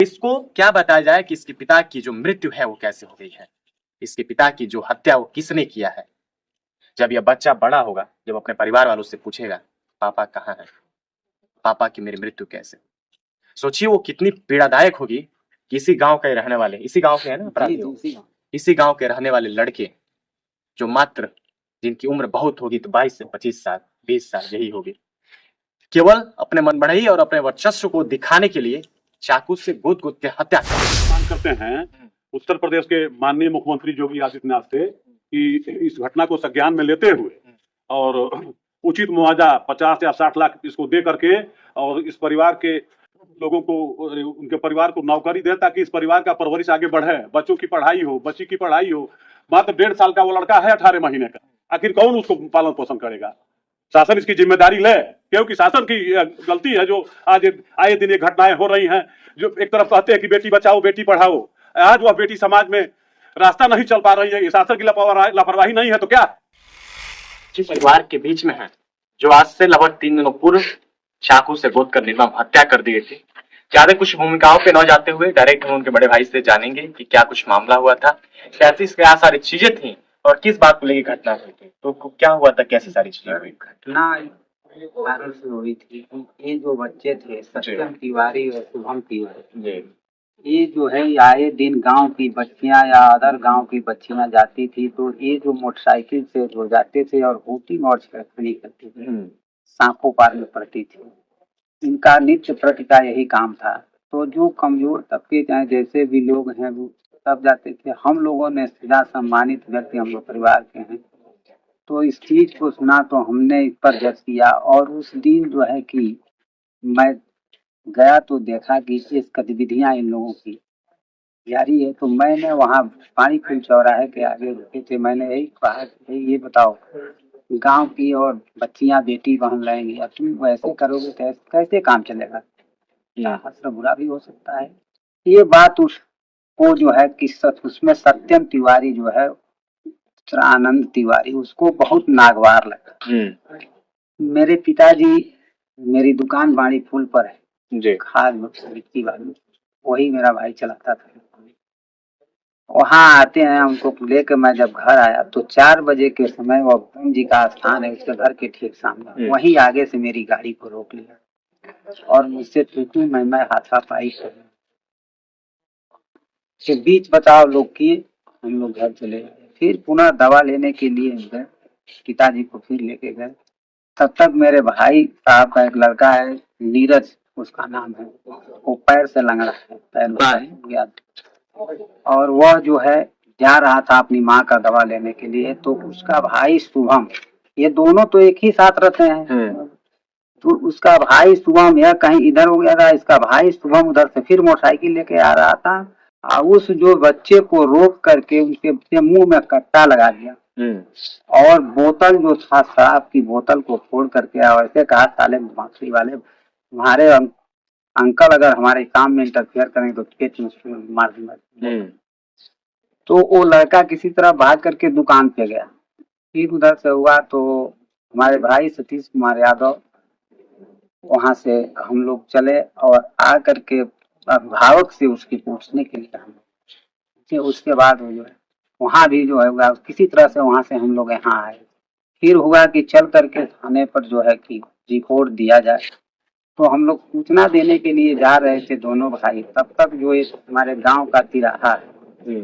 इसको क्या बताया जाए कि इसके पिता की जो मृत्यु है वो कैसे हो गई है, इसके पिता की जो हत्या वो किसने किया है। जब यह बच्चा बड़ा होगा, जब अपने परिवार वालों से पूछेगा पापा कहाँ है, पापा की मेरी मृत्यु कैसे, सोचिए वो कितनी पीड़ादायक होगी कि इसी गांव के रहने वाले, इसी गांव के है ना अपराधी, इसी गांव के रहने वाले लड़के जो मात्र जिनकी उम्र बहुत होगी तो 22 से 25 साल 20 साल यही होगी, केवल अपने मनबड़ाई और अपने वर्चस्व को दिखाने के लिए चाकू से गोद गोद के हत्या मांग करते हैं उत्तर प्रदेश के माननीय मुख्यमंत्री योगी आदित्यनाथ से कि इस घटना को संज्ञान में लेते हुए और उचित मुआवजा 50 या 60 लाख इसको दे करके और इस परिवार के लोगों को, उनके परिवार को नौकरी दे ताकि इस परिवार का परवरिश आगे बढ़े, बच्चों की पढ़ाई हो, बच्ची की पढ़ाई हो। मात्र 1.5 साल का वो लड़का है, 18 महीने का, आखिर कौन उसको पालन पोषण करेगा? शासन इसकी जिम्मेदारी ले, क्योंकि शासन की गलती है जो आज आए दिन ये घटनाएं हो रही हैं। जो एक तरफ कहते हैं कि बेटी बचाओ बेटी पढ़ाओ, आज वह बेटी समाज में रास्ता नहीं चल पा रही है। ये शासन की लापरवाही नहीं है तो क्या? जिस परिवार के बीच में है जो आज से लगभग 3 दिनों पूर्व चाकू से गोद कर निर्मम हत्या कर दी गई थी। ज्यादा कुछ भूमिकाओं पे न जाते हुए डायरेक्ट हम उनके बड़े भाई से जानेंगे कि क्या कुछ मामला हुआ था, कैसी क्या सारी चीजें थी और किस बात को लेकर घटना हुई थी, तो क्या हुआ था, कैसी सारी चीजें हुई। घटना कारण से हुई थी। ये जो बच्चे थे सत्यम तिवारी और शुभम तिवारी, ये जो है आए दिन गांव की बच्चियां या अदर गांव की बच्चियां जाती थी तो ये जो मोटरसाइकिल से जो जाते थे और हुटिंग और छेड़खानी करते थे, सांपों पार में पड़ती थी। इनका नित्य प्रति का यही काम था। तो जो कमजोर तबके चाहे जैसे भी लोग हैं वो सब जाते थे। हम लोगों ने सीधा सम्मानित व्यक्ति हम लोग परिवार के हैं, तो इस चीज को सुना तो हमने इस पर जज किया। और उस दिन जो है कि मैं गया तो देखा कि इस गतिविधियां इन लोगों की जारी है। तो मैंने वहाँ पानी फूल चौराहे के आगे रुके थे, मैंने यही कहा कि ये बताओ गांव की और बच्चियां बेटी बहन रहेंगी, अब तुम वैसे करोगे तो कैसे काम चलेगा? हसरा बुरा भी हो सकता है। ये बात उसको जो है कि उसमें सत्यम तिवारी जो है, आनंद तिवारी, उसको बहुत नागवार लगा। मेरे पिताजी, मेरी दुकान बाड़ी पुल पर है जी, खाद मिट्टी वाली, वही मेरा भाई चलाता था। वहाँ आते हैं हमको लेकर, मैं जब घर आया तो 4 बजे के समय वो भगवान जी का स्थान है उसके घर के ठीक सामने, वहीं आगे से मेरी गाड़ी को रोक लिया और मुझसे तू मैं हाथापाई कर के बीच बचाव लोग किए। हम लोग घर चले गए, फिर पुनः दवा लेने के लिए गए, पिताजी को फिर लेके गए। तब तक मेरे भाई साहब का एक लड़का है नीरज उसका नाम है, वो पैर से लंगड़ा है, पैर गया और वह जो है जा रहा था अपनी माँ का दवा लेने के लिए। तो उसका भाई शुभम, ये दोनों तो एक ही साथ रहते हैं, तो उसका भाई शुभम यह कहीं इधर हो गया था, इसका भाई शुभम उधर से फिर मोटरसाइकिल लेके आ रहा था और उस जो बच्चे को रोक करके उसके मुंह में कट्टा लगा दिया और बोतल जो था शराब की बोतल को फोड़ करके और ऐसे कहा साले माछली वाले, तुम्हारे अंकल अगर हमारे काम में इंटरफेयर करेंगे तो पेट में मार दूंगा। तो वो लड़का किसी तरह भाग करके दुकान पे गया। फिर उधर से हुआ तो हमारे भाई सतीश कुमार यादव, वहां से हम लोग चले और आ करके अभिभावक से उसकी पूछने के लिए हम, उसके बाद वो जो है वहाँ भी जो है किसी तरह से वहां से हम लोग यहाँ आए। फिर हुआ कि चल करके थाने पर जो है कि रिपोर्ट दिया जाए। तो हम लोग सूचना देने के लिए जा रहे थे दोनों भाई, तब तक जो ये हमारे गांव का तिराहा है,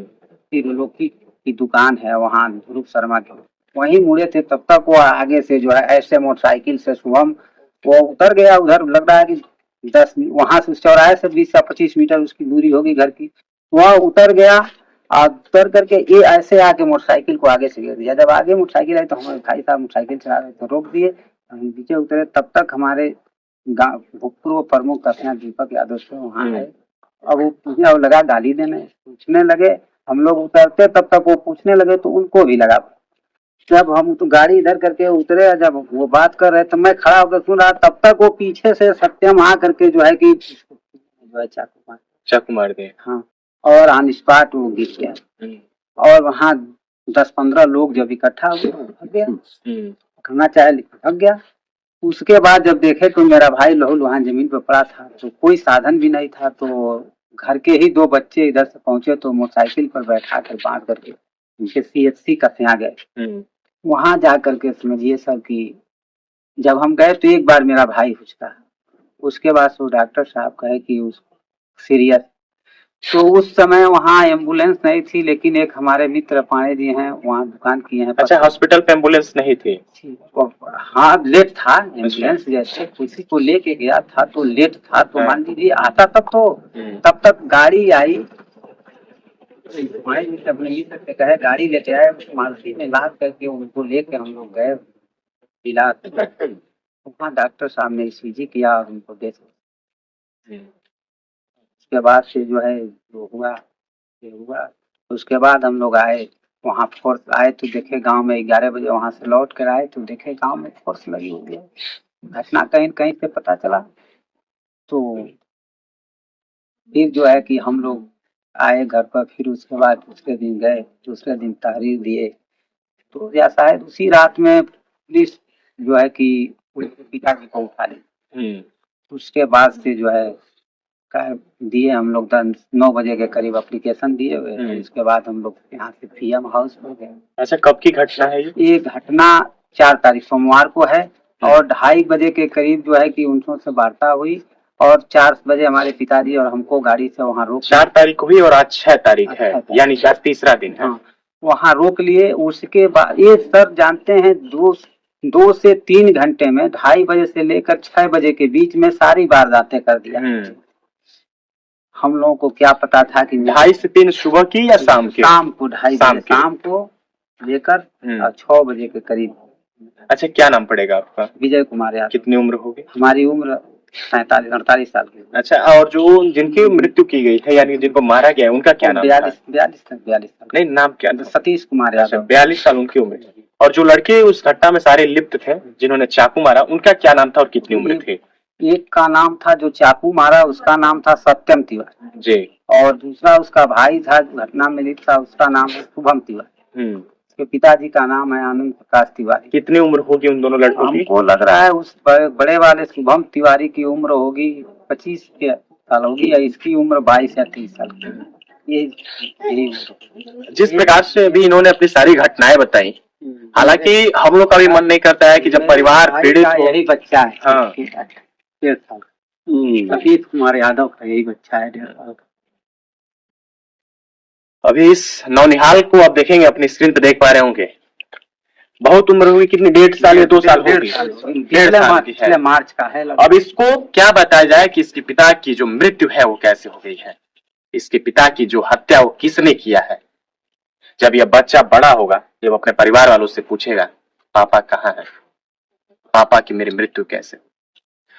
फिर लोग की दुकान है वहाँ ध्रुव शर्मा की, वहीं मुड़े थे। तब तक वो आगे से जो है ऐसे मोटरसाइकिल से शुभम वो उतर गया। उधर लग रहा है कि 10 वहां से चौराहे से 20 या 25 मीटर उसकी दूरी होगी घर की, वह उतर गया और उतर करके ये ऐसे आके मोटरसाइकिल को आगे से गिर दिया। जब आगे मोटरसाइकिल आई तो हमारे भाई साहब मोटरसाइकिल चला रहे थे, रोक दिए, हम नीचे उतरे। तब तक हमारे गाँव भूतपूर्व प्रमुख कथना दीपक यादव से वहाँ है, अब वो पूछने लगा, गाली देने पूछने लगे। हम लोग उतरते तब तक वो पूछने लगे तो उनको भी लगा। जब हम तो गाड़ी इधर करके उतरे, जब वो बात कर रहे तो मैं खड़ा होकर सुन रहा, तब तक वो पीछे से सत्यम आ करके जो है कि जो है चाकू मार दे, हाँ, और ऑन स्पॉट वो गिर गया। और वहाँ 10-15 लोग जब इकट्ठा हुए भाग गया, पकड़ना चाहे भाग गया। उसके बाद जब देखे तो मेरा भाई लहू वहाँ जमीन पर पड़ा था, तो कोई साधन भी नहीं था, तो घर के ही 2 बच्चे इधर से पहुंचे तो मोटरसाइकिल पर बैठा कर बांध करके उनके CHC कसिया गए। वहां जा करके समझिए सर कि जब हम गए तो एक बार मेरा भाई हुचका, उसके बाद वो डॉक्टर साहब कहे कि उस सीरियस। तो उस समय वहाँ एम्बुलेंस नहीं थी, लेकिन एक हमारे मित्र पाणे जी हैं, वहाँ दुकान किए हैं। अच्छा, हॉस्पिटल पे एम्बुलेंस नहीं थी? हाँ, लेट था एम्बुलेंस, जैसे किसी को लेके गया था तो लेट था, तो मान लीजिए आता तब तक गाड़ी आई। अपने मित्र से कहे गाड़ी लेके आए, मारुति में लाद करके उनको लेके हम लोग गए इलाज। वहाँ डॉक्टर साहब ने ECG किया और उनको देख, उसके बाद से जो है जो हुआ ये हुआ। उसके बाद हम लोग आए, वहाँ फोर्स आए तो देखे गांव में 11 बजे वहाँ से लौट कर आए तो देखे गांव में फोर्स लगी हुई है। घटना कहीं कहीं से पता चला, तो फिर जो है कि हम लोग आए घर पर। फिर उसके बाद दूसरे दिन गए, दूसरे दिन तहरीर दिए, तो या शायद उसी रात में पुलिस जो है कि उनके पिताजी को उठा ली। उसके बाद से जो है दिए हम लोग 9 बजे के करीब एप्लीकेशन दिए हुए। उसके बाद हम लोग यहाँ से PM हाउस पर गए। अच्छा, कब की घटना है ये घटना 4 तारीख सोमवार को है, और 2:30 बजे के करीब जो है कि उनसे से वार्ता हुई, और 4 बजे हमारे पिताजी और हमको गाड़ी से वहाँ रोक। 4 तारीख को हुई और आज 6 तारीख है, यानी कि आज तीसरा दिन है। हाँ, वहाँ रोक लिए। उसके बाद ये सर जानते हैं 2 से 3 घंटे में 2:30 बजे से लेकर 6 बजे के बीच में सारी वारदातें कर दिया। हम लोगों को क्या पता था कि 2:30 से 3 सुबह की या शाम की? शाम को 2:30 बजे शाम को लेकर 6 बजे के करीब। अच्छा, क्या नाम पड़ेगा आपका? विजय कुमार यादव। कितनी उम्र होगी? हमारी उम्र 47-48 साल की। अच्छा, और जो जिनकी मृत्यु की गई है, यानी जिनको मारा गया, उनका क्या नाम? 42 साल। नहीं, नाम क्या? सतीश कुमार यादव। 42 साल उनकी उम्र। और जो लड़के उस घटना में सारे लिप्त थे, जिन्होंने चाकू मारा, उनका क्या नाम था और कितनी उम्र थी? एक का नाम था जो चाकू मारा, उसका नाम था सत्यम तिवारी जी, और दूसरा उसका भाई था घटना में लिप्त था, उसका नाम है शुभम तिवारी। उसके पिताजी का नाम है आनंद प्रकाश तिवारी। कितनी उम्र होगी उन दोनों लड़कों की? हमको लग रहा है उस बड़े वाले शुभम तिवारी की उम्र होगी 25 साल होगी, या इसकी उम्र 22 या 30 साल की। यही जिस प्रकार से अभी इन्होंने अपनी सारी घटनाएं बताई, हालांकि हम लोग का भी मन नहीं करता है कि जब परिवार पीड़ित हो। यही बच्चा है। हाँ। 1.5 साल। सतीश कुमार यादव का यही बच्चा है, 1.5 साल का। अभी इस नौनिहाल को आप देखेंगे, अपनी स्क्रीन पे देख पा रहे होंगे, बहुत उम्र होगी, कितनी 1.5 साल या 2 साल होगी? 1.5 मार्च का है। अब इसको क्या बताया जाए कि इसके पिता की जो मृत्यु है वो कैसे हो गई है, इसके पिता की जो हत्या वो किसने किया है। जब यह बच्चा बड़ा होगा, जब अपने परिवार वालों से पूछेगा पापा कहाँ है, पापा की मेरी मृत्यु कैसे,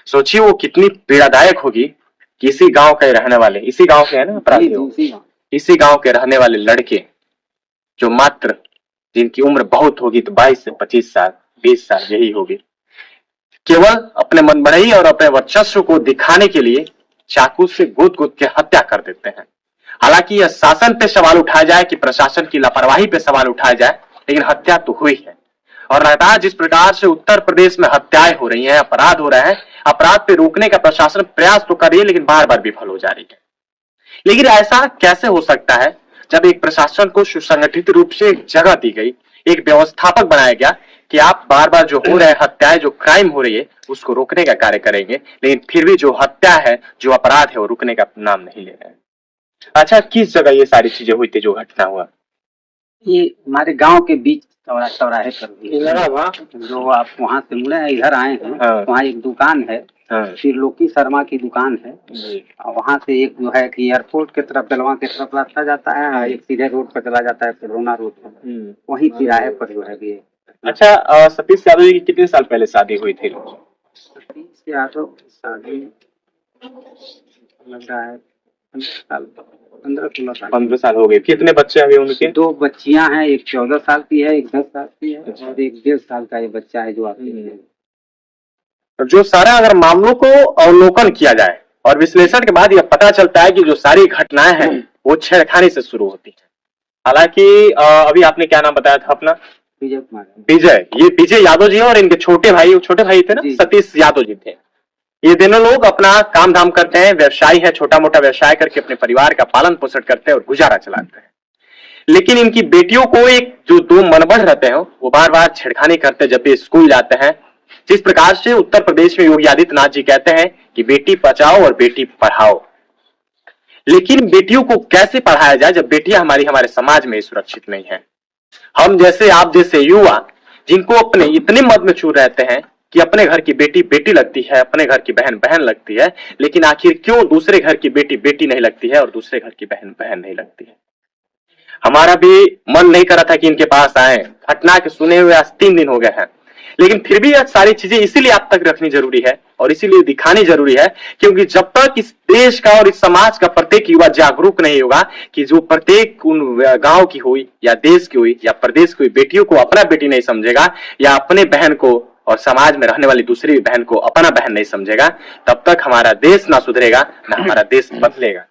सोचिए वो कितनी पीड़ादायक होगी कि इसी गांव के रहने वाले, इसी गांव के है ना अपराधी, इसी गांव के रहने वाले लड़के जो मात्र जिनकी उम्र बहुत होगी तो 22 से 25 साल 20 साल यही होगी, केवल अपने मनबड़ाई और अपने वर्चस्व को दिखाने के लिए चाकू से गोद गोद के हत्या कर देते हैं। हालांकि यह शासन पे सवाल उठाया जाए कि प्रशासन की लापरवाही पे सवाल उठाया जाए, लेकिन हत्या तो हुई है। और लगातार जिस प्रकार से उत्तर प्रदेश में हत्याएं हो रही हैं, अपराध हो रहे हैं, अपराध पे रोकने का प्रशासन प्रयास तो कर रही है, लेकिन बार बार विफल हो जा रही है। लेकिन ऐसा कैसे हो सकता है जब एक प्रशासन को सुसंगठित रूप से एक जगह दी गई, एक व्यवस्थापक बनाया गया कि आप बार बार जो हो रहे हत्याएं, जो क्राइम हो रही है, उसको रोकने का कार्य करेंगे, लेकिन फिर भी जो हत्या है, जो अपराध है, वो रुकने का नाम नहीं ले रहे हैं। अच्छा, किस जगह ये सारी चीजें हुई थी, जो घटना हुआ? ये हमारे गांव के बीच चौराहे पर, जो आप वहाँ से मुड़े हैं इधर आए हैं। हाँ। वहाँ एक दुकान है, त्रिलोकी शर्मा की दुकान है। वहाँ से एक जो है कि एयरपोर्ट की तरफ, जलवा की तरफ रास्ता जाता है, एक सीधे रोड पर चला जाता है, पेड्रोना रोड पर, वहीं तिराहे पर जो है ये। अच्छा, सतीश यादव जी की कितने साल पहले शादी हुई थी? सतीश यादव की शादी लग रहा है 15 साल हो गए। कितने बच्चे अभी उनके? 2 बच्चियां हैं, एक 14 साल की है, एक 10 साल की है, और एक 1.5 साल का ये बच्चा है जो आती है। जो सारा अगर मामलों को अवलोकन किया जाए और विश्लेषण के बाद यह पता चलता है कि जो सारी घटनाएं हैं वो छेड़खानी से शुरू होती है। हालांकि अभी आपने क्या नाम बताया था अपना? विजय कुमार। विजय, ये विजय यादव जी और इनके छोटे भाई थे ना, सतीश यादव जी थे। ये दोनों लोग अपना काम धाम करते हैं, व्यवसायी है, छोटा मोटा व्यवसाय करके अपने परिवार का पालन पोषण करते हैं और गुजारा चलाते हैं। लेकिन इनकी बेटियों को एक जो दो मनबढ़ रहते हैं वो बार बार छेड़खानी करते हैं जब भी स्कूल जाते हैं। जिस प्रकार से उत्तर प्रदेश में योगी आदित्यनाथ जी कहते हैं कि बेटी बचाओ और बेटी पढ़ाओ, लेकिन बेटियों को कैसे पढ़ाया जाए जब बेटियां हमारे समाज में सुरक्षित नहीं है। हम जैसे आप जैसे युवा जिनको अपने इतने मद में चूर रहते हैं कि अपने घर की बेटी बेटी लगती है, अपने घर की बहन बहन लगती है, लेकिन आखिर क्यों दूसरे घर की बेटी बेटी नहीं लगती है और दूसरे घर की बहन बहन नहीं लगती है। हमारा भी मन नहीं कर रहा था कि इनके पास आए, घटना के सुने हुए आज 3 दिन हो गए हैं, लेकिन फिर भी यह सारी चीजें इसीलिए आप तक रखनी जरूरी है और इसीलिए दिखानी जरूरी है, क्योंकि जब तक इस देश का और इस समाज का प्रत्येक युवा जागरूक नहीं होगा कि जो प्रत्येक उन गांव की हुई या देश की हुई या प्रदेश की हुई बेटियों को अपना बेटी नहीं समझेगा या अपने बहन को और समाज में रहने वाली दूसरी बहन को अपना बहन नहीं समझेगा, तब तक हमारा देश ना सुधरेगा ना हमारा देश बदलेगा।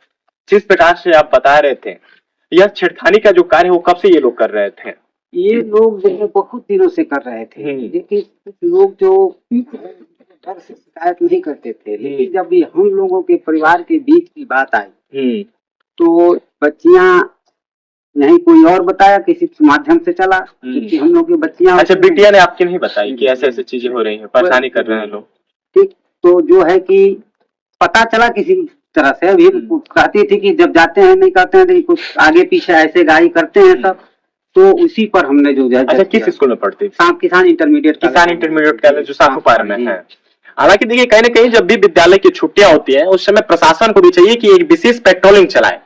जिस प्रकार से आप बता रहे थे, यह छेड़खानी का जो कार्य वो कब से ये लोग कर रहे थे? ये लोग जो है बहुत दिनों से कर रहे थे, लेकिन कुछ लोग जो डर से शिकायत नहीं करते थे, लेकिन जब ये हम लोगों के परिवार के बीच की बात आई तो बच्चियां नहीं कोई और बताया, किसी माध्यम से चला कि हम लोग की बच्चियां। अच्छा, बिटिया ने आपकी नहीं बताई कि ऐसे ऐसे चीजें हो रही हैं, परेशानी कर रहे हैं लोग? ठीक, तो जो है कि पता चला किसी तरह से, अभी कहती थी कि जब जाते हैं नहीं करते हैं, कुछ आगे पीछे ऐसे गाड़ी करते हैं सब, तो उसी पर हमने जो है। अच्छा, किस स्कूल में पढ़ती थी? किसान इंटरमीडिएट कॉलेज जो साखूपार में है। हालांकि देखिए, कहीं ना कहीं जब भी विद्यालय की छुट्टियां होती है उस समय प्रशासन को भी चाहिए कि एक विशेष पेट्रोलिंग चलाए,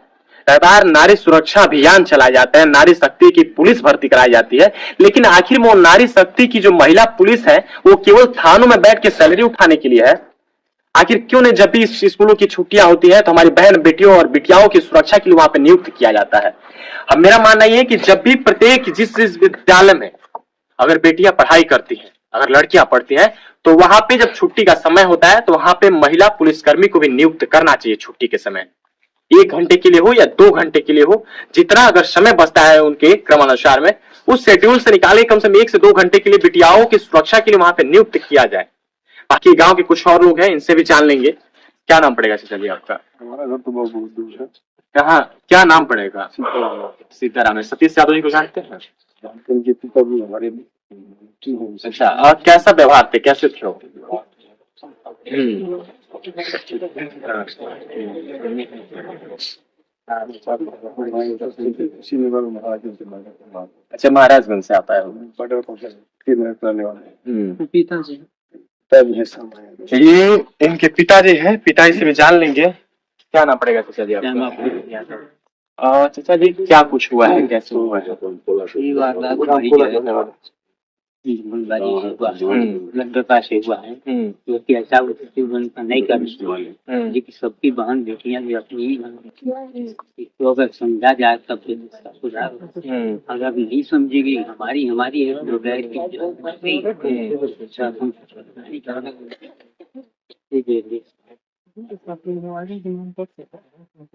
लगातार नारी सुरक्षा अभियान चलाए जाते हैं, नारी शक्ति की पुलिस भर्ती कराई जाती है, लेकिन आखिर वो नारी शक्ति की जो महिला पुलिस है वो केवल थानों में बैठ के सैलरी उठाने के लिए है? आखिर क्यों नहीं जब भी स्कूलों की छुट्टियां होती है तो हमारी बहन बेटियों और बिटियाओं की सुरक्षा के लिए वहां पे नियुक्त किया जाता है? अब मेरा मानना यह है कि जब भी प्रत्येक जिस विद्यालय में अगर बेटियां पढ़ाई करती हैं, अगर लड़कियां पढ़ती हैं, तो वहां पे जब छुट्टी का समय होता है तो वहां पे महिला पुलिसकर्मी को भी नियुक्त करना चाहिए छुट्टी के समय, 1 घंटे के लिए हो या 2 घंटे के लिए हो, जितना अगर समय बचता है उनके क्रमानुसार में उस शेड्यूल से निकाले कम से कम 1 से 2 घंटे के लिए बिटियाओं की सुरक्षा के लिए वहां पे नियुक्त किया जाए। बाकी गांव के कुछ और लोग हैं, इनसे भी जान लेंगे। क्या नाम पड़ेगा चाचा जी आपका? हमारा घर तो बहुत दूर है। कहाँ, क्या नाम पड़ेगा? सीताराम है। सतीश यादव जी को जानते हैं? उनके पिता भी हमारे। अच्छा, और कैसा व्यवहार थे, कैसे थे वो? अच्छा, महाराजगंज से आता है वो। पिताजी ये इनके पिताजी है, पिताजी से भी जान लेंगे। क्या नाम पड़ेगा चाचा जी आपका? चाचा जी, क्या कुछ हुआ है, कैसे हुआ है? लड़का से हुआ है जो कि ऐसा नहीं कर लेकिन सबकी बहन बेटियां भी अपनी ही तो अगर समझा जाए तब इसका सुधार। अगर नहीं समझेगी हमारी है तो गैर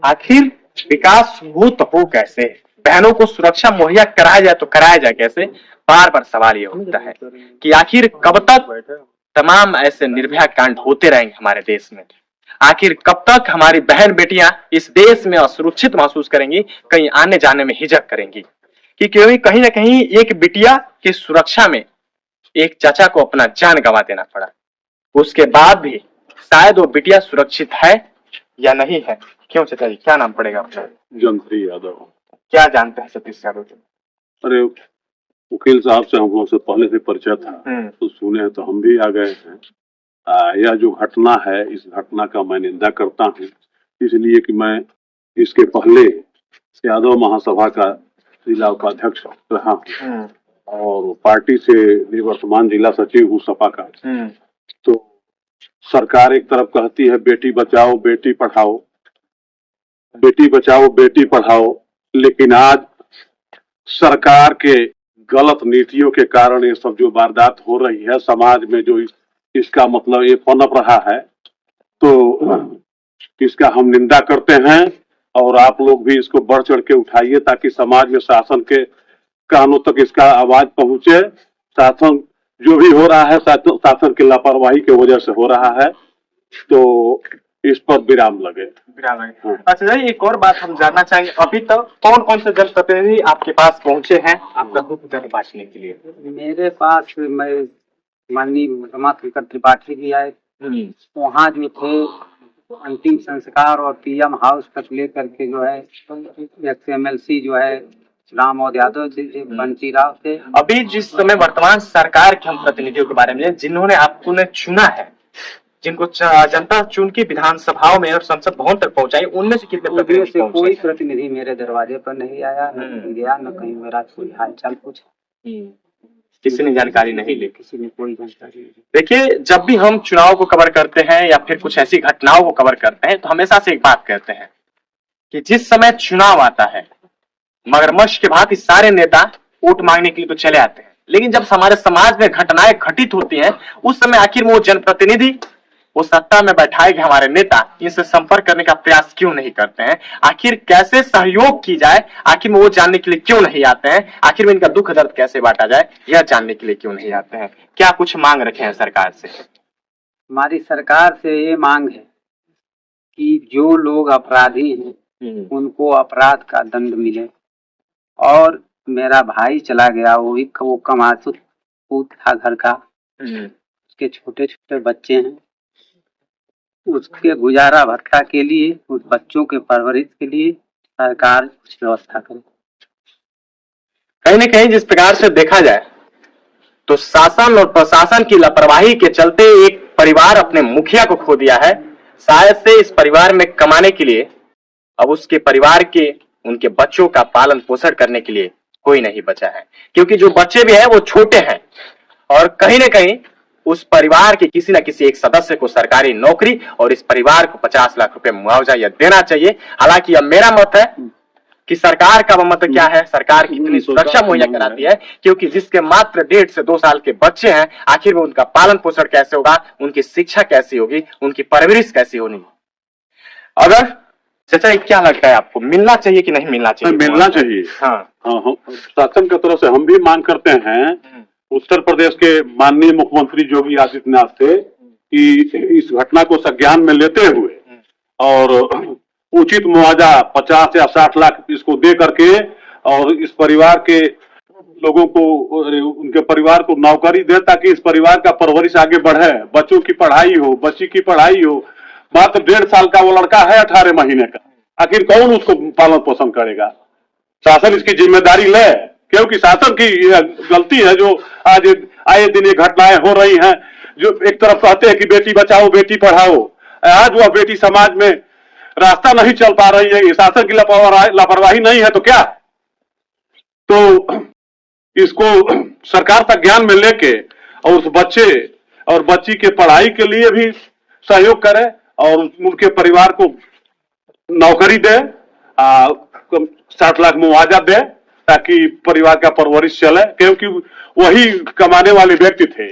आखिर विकास हो तो हो कैसे, बहनों को सुरक्षा मुहैया कराया जाए तो कराया जाए कैसे? बार बार सवाल ये उठता है कि आखिर कब तक तमाम ऐसे निर्भया कांड होते रहेंगे हमारे देश में? आखिर कब तक हमारी बहन बेटियां इस देश में असुरक्षित महसूस करेंगी, कहीं आने जाने में हिचक करेंगी? क्योंकि कहीं ना कहीं एक बिटिया की सुरक्षा में एक चाचा को अपना जान गंवा देना पड़ा, उसके बाद भी शायद वो बिटिया सुरक्षित है या नहीं है। क्यों चाचा जी, क्या नाम पड़ेगा आपका? जंत्री यादव। क्या जानते हैं सतीश यादव जी? अरे, वकील साहब से हम लोग से पहले से परिचय था तो सुने हैं तो हम भी आ गए हैं। यह जो घटना है इस घटना का मैं निंदा करता हूँ, इसलिए कि मैं इसके पहले यादव महासभा का जिला उपाध्यक्ष रहा हूँ और पार्टी से निवर्तमान जिला सचिव हूँ सपा का। तो सरकार एक तरफ कहती है बेटी बचाओ बेटी पढ़ाओ, बेटी बचाओ बेटी पढ़ाओ, लेकिन आज सरकार के गलत नीतियों के कारण ये सब जो वारदात हो रही है समाज में, जो इसका मतलब ये पनप रहा है, तो इसका हम निंदा करते हैं और आप लोग भी इसको बढ़ चढ़ के उठाइए ताकि समाज में शासन के कानों तक इसका आवाज पहुंचे। शासन जो भी हो रहा है शासन की लापरवाही की वजह से हो रहा है। तो इस पर विराम लगे। हाँ। अच्छा जी, एक और बात हम जानना चाहेंगे, अभी तक कौन कौन से जनप्रतिनिधि आपके पास पहुंचे हैं आपका दुख दर्द बांटने के लिए? मेरे पास मैं माननीय रमाशंकर त्रिपाठी जी आए, वहाँ जो थे अंतिम संस्कार और पीएम हाउस तक लेकर के जो है एक्सएमएलसी जो है रामोद यादव जी थे, बंसी राव थे। अभी जिस समय वर्तमान सरकार के हम प्रतिनिधियों के बारे में जिन्होंने आपको ने चुना है, जिनको जनता चुन के विधानसभाओं में और संसद भवन तक पहुंचाई, उनमें से कितने उनमें प्रतिनिधि से पहुंचे? कोई प्रतिनिधि मेरे दरवाजे पर नहीं आया, न गया, न कहीं मेरा कोई हालचाल पूछा। किसी ने जानकारी नहीं ली। किसी ने कोई जानकारी नहीं। देखिए, जब भी हम चुनाव को कवर करते हैं या फिर कुछ ऐसी घटनाओं को कवर करते हैं तो हमेशा से एक बात कहते हैं कि जिस समय चुनाव आता है मगरमच्छ के भांति सारे नेता वोट मांगने के लिए तो चले आते हैं, लेकिन जब हमारे समाज में घटनाएं घटित होती हैं उस समय आखिर वो जनप्रतिनिधि, वो सत्ता में बैठाए गए हमारे नेता इनसे संपर्क करने का प्रयास क्यों नहीं करते हैं? आखिर कैसे सहयोग की जाए, आखिर में वो जानने के लिए क्यों नहीं आते हैं? आखिर में इनका दुख दर्द कैसे बांटा जाए यह जानने के लिए क्यों नहीं आते हैं? क्या कुछ मांग रखे हैं सरकार से? हमारी सरकार से ये मांग है कि जो लोग अपराधी हैं उनको अपराध का दंड मिले, और मेरा भाई चला गया, वो कमातूत था घर का, उसके छोटे छोटे बच्चे हैं, उसके गुजारा भत्ता के लिए, उस बच्चों के परवरिश के लिए सरकार कुछ व्यवस्था करे। कहीं न कहीं जिस प्रकार से देखा जाए तो शासन और प्रशासन की लापरवाही के चलते एक परिवार अपने मुखिया को खो दिया है। शायद से इस परिवार में कमाने के लिए अब उसके परिवार के उनके बच्चों का पालन पोषण करने के लिए कोई नहीं बचा है, क्योंकि जो बच्चे भी हैं वो छोटे हैं और कहीं न कहीं उस परिवार के किसी न किसी एक सदस्य को सरकारी नौकरी और इस परिवार को 50 लाख रुपए मुआवजा यह देना चाहिए। हालांकि अब मेरा मत है कि सरकार का मत क्या है, सरकार कितनी सुरक्षा मुहैया कराती है, क्योंकि जिसके मात्र 1.5 से 2 साल के बच्चे हैं आखिर में उनका पालन पोषण कैसे होगा, उनकी शिक्षा कैसी होगी, उनकी परवरिश कैसी होगी? अगर चाचा क्या लगता है आपको, मिलना चाहिए कि नहीं मिलना चाहिए? मिलना चाहिए। हाँ हाँ, शासन की तरफ से हम भी मांग करते हैं उत्तर प्रदेश के माननीय मुख्यमंत्री योगी आदित्यनाथ से कि इस घटना को संज्ञान में लेते हुए और उचित मुआवजा 50 या 60 लाख इसको दे करके और इस परिवार के लोगों को, उनके परिवार को नौकरी दे ताकि इस परिवार का परवरिश आगे बढ़े, बच्चों की पढ़ाई हो, बच्ची की पढ़ाई हो। मात्र 1.5 साल का वो लड़का है, 18 महीने का, आखिर कौन उसको पालन पोषण करेगा? शासन इसकी जिम्मेदारी ले, क्योंकि शासन की गलती है जो आज आए दिन ये घटनाएं हो रही हैं। जो एक तरफ कहते हैं कि बेटी बचाओ बेटी पढ़ाओ, आज वह बेटी समाज में रास्ता नहीं चल पा रही है, ये शासन की लापरवाही नहीं है तो क्या? तो इसको सरकार तक ज्ञान में लेके और उस बच्चे और बच्ची के पढ़ाई के लिए भी सहयोग करे और उनके परिवार को नौकरी दे, 60 लाख मुआवजा दे ताकि परिवार का परवरिश चले, क्योंकि वही कमाने वाले व्यक्ति थे।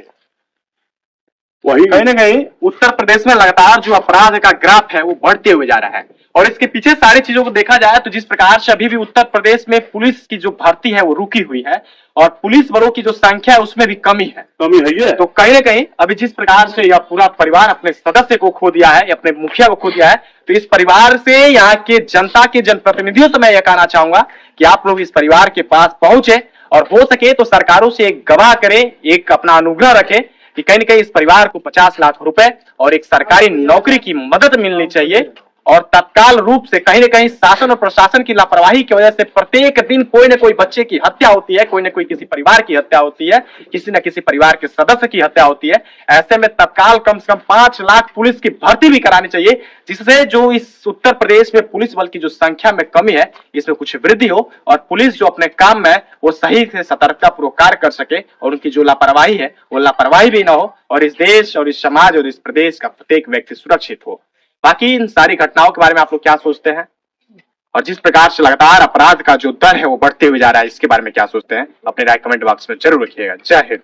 वही कहीं ना कहीं उत्तर प्रदेश में लगातार जो अपराध का ग्राफ है वो बढ़ते हुए जा रहा है, और इसके पीछे सारी चीजों को देखा जाए तो जिस प्रकार से अभी भी उत्तर प्रदेश में पुलिस की जो भर्ती है वो रुकी हुई है और पुलिस बलों की जो संख्या है उसमें भी कमी है ये। तो कहीं ना कहीं अभी जिस प्रकार से यह पूरा परिवार अपने सदस्य को खो दिया है, अपने मुखिया को खो दिया है, तो इस परिवार से यहाँ के जनता के जनप्रतिनिधियों से मैं यह कहना चाहूंगा कि आप लोग इस परिवार के पास पहुंचे और हो सके तो सरकारों से एक गवाह करें, एक अपना अनुग्रह रखें कि कहीं न कहीं इस परिवार को 50 लाख रुपए और एक सरकारी नौकरी की मदद मिलनी चाहिए। और तत्काल रूप से कहीं न कहीं शासन और प्रशासन की लापरवाही की वजह से प्रत्येक दिन कोई न कोई बच्चे की हत्या होती है, कोई न कोई किसी परिवार की हत्या होती है, किसी न किसी परिवार के सदस्य की हत्या होती है। ऐसे में तत्काल कम से कम 5 लाख पुलिस की भर्ती भी करानी चाहिए, जिससे जो इस उत्तर प्रदेश में पुलिस बल की जो संख्या में कमी है इसमें कुछ वृद्धि हो और पुलिस जो अपने काम में वो सही से सतर्कता पूर्वक कार्य कर सके और उनकी जो लापरवाही है वो लापरवाही भी ना हो और इस देश और इस समाज और इस प्रदेश का प्रत्येक व्यक्ति सुरक्षित हो। बाकी इन सारी घटनाओं के बारे में आप लोग क्या सोचते हैं और जिस प्रकार से लगातार अपराध का जो दर है वो बढ़ते हुए जा रहा है, इसके बारे में क्या सोचते हैं? अपने राय कमेंट बॉक्स में जरूर रखिएगा। जय हिंद।